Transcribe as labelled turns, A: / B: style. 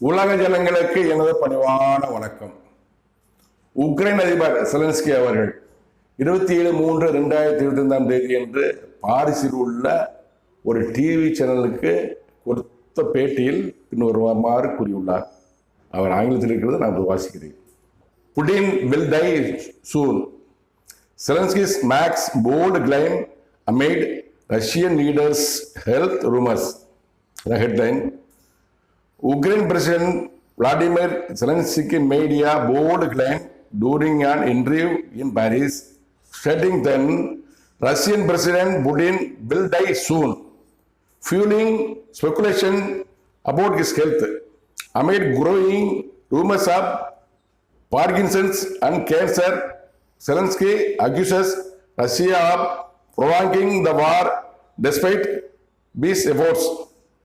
A: உலக ஜனங்களுக்கு எனது பணிவான வணக்கம். உக்ரைன் அதிபர் செலன்ஸ்கி அவர்கள் 27/3/2025 அன்று பாரிஸில் உள்ள ஒரு டிவி சேனலுக்கு கொடுத்த பேட்டியில் பின்வருமாறு கூறியுள்ளார். அவர் ஆங்கிலத்தில் இருக்கிறது, நான் வாசிக்கிறேன். Putin will die soon. Zelensky's makes bold claim amid Russian leaders' health rumors. The headline: Ukraine President Vladimir Zelensky made a bold claim during an interview in Paris, stating that Russian President Putin will die soon, fueling speculation about his health. Amid growing rumors of Parkinson's and cancer, Zelensky accuses Russia of prolonging the war despite these efforts.